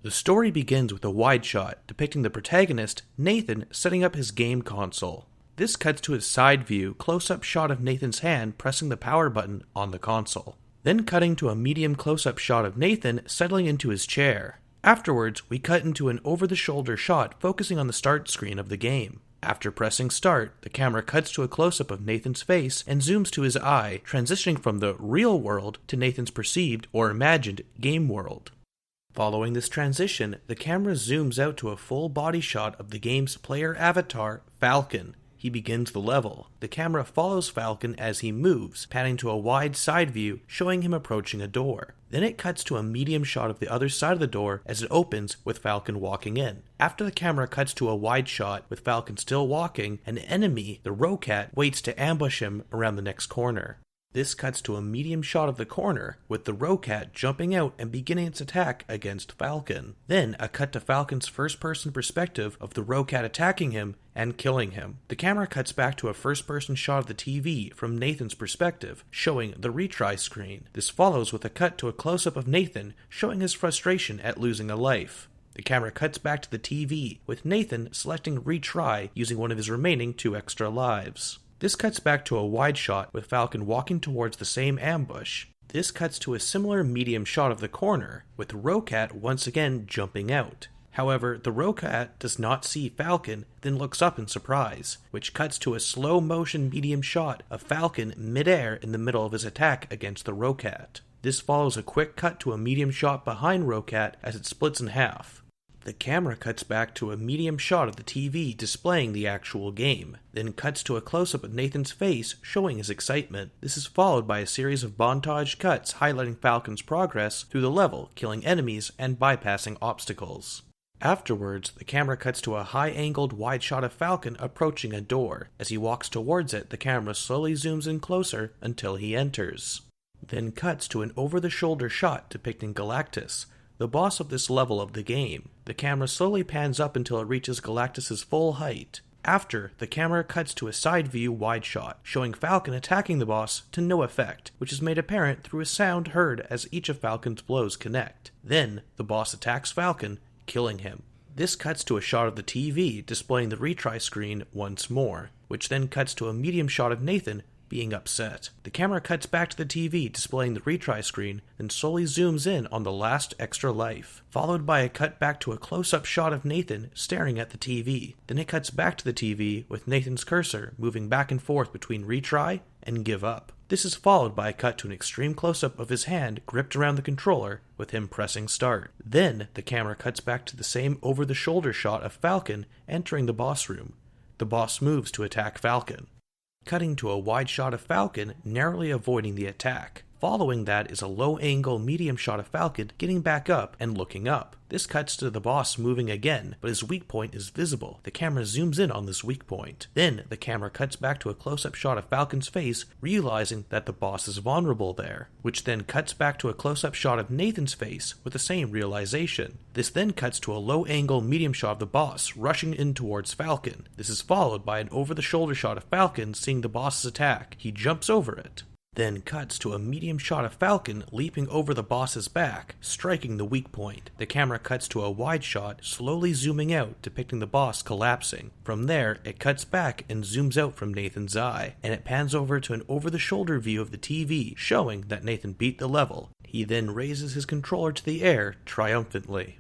The story begins with a wide shot depicting the protagonist, Nathan, setting up his game console. This cuts to his side view close-up shot of Nathan's hand pressing the power button on the console. Then cutting to a medium close-up shot of Nathan settling into his chair. Afterwards, we cut into an over-the-shoulder shot focusing on the start screen of the game. After pressing start, the camera cuts to a close-up of Nathan's face and zooms to his eye, transitioning from the real world to Nathan's perceived or imagined game world. Following this transition, the camera zooms out to a full body shot of the game's player avatar, Falcon. He begins the level. The camera follows Falcon as he moves, panning to a wide side view showing him approaching a door. Then it cuts to a medium shot of the other side of the door as it opens with Falcon walking in. After the camera cuts to a wide shot with Falcon still walking, an enemy, the Rocat, waits to ambush him around the next corner. This cuts to a medium shot of the corner, with the Rocat jumping out and beginning its attack against Falcon. Then a cut to Falcon's first-person perspective of the Rocat attacking him and killing him. The camera cuts back to a first-person shot of the TV from Nathan's perspective, showing the retry screen. This follows with a cut to a close-up of Nathan, showing his frustration at losing a life. The camera cuts back to the TV, with Nathan selecting retry using one of his remaining 2 extra lives. This cuts back to a wide shot with Falcon walking towards the same ambush. This cuts to a similar medium shot of the corner, with Rocat once again jumping out. However, the Rocat does not see Falcon, then looks up in surprise, which cuts to a slow motion medium shot of Falcon midair in the middle of his attack against the Rocat. This follows a quick cut to a medium shot behind Rocat as it splits in half. The camera cuts back to a medium shot of the TV displaying the actual game, then cuts to a close-up of Nathan's face showing his excitement. This is followed by a series of montage cuts highlighting Falcon's progress through the level, killing enemies and bypassing obstacles. Afterwards, the camera cuts to a high-angled wide shot of Falcon approaching a door. As he walks towards it, the camera slowly zooms in closer until he enters. Then cuts to an over-the-shoulder shot depicting Galactus, the boss of this level of the game. The camera slowly pans up until it reaches Galactus' full height. After, the camera cuts to a side view wide shot, showing Falcon attacking the boss to no effect, which is made apparent through a sound heard as each of Falcon's blows connect. Then, the boss attacks Falcon, killing him. This cuts to a shot of the TV displaying the retry screen once more, which then cuts to a medium shot of Nathan being upset. The camera cuts back to the TV displaying the retry screen, then slowly zooms in on the last extra life, followed by a cut back to a close-up shot of Nathan staring at the TV. Then it cuts back to the TV with Nathan's cursor moving back and forth between retry and give up. This is followed by a cut to an extreme close-up of his hand gripped around the controller with him pressing start. Then the camera cuts back to the same over-the-shoulder shot of Falcon entering the boss room. The boss moves to attack Falcon, cutting to a wide shot of Falcon narrowly avoiding the attack. Following that is a low-angle medium shot of Falcon getting back up and looking up. This cuts to the boss moving again, but his weak point is visible. The camera zooms in on this weak point. Then the camera cuts back to a close-up shot of Falcon's face, realizing that the boss is vulnerable there, which then cuts back to a close-up shot of Nathan's face with the same realization. This then cuts to a low-angle medium shot of the boss rushing in towards Falcon. This is followed by an over-the-shoulder shot of Falcon seeing the boss's attack. He jumps over it. Then cuts to a medium shot of Falcon leaping over the boss's back, striking the weak point. The camera cuts to a wide shot, slowly zooming out, depicting the boss collapsing. From there, it cuts back and zooms out from Nathan's eye, and it pans over to an over-the-shoulder view of the TV, showing that Nathan beat the level. He then raises his controller to the air triumphantly.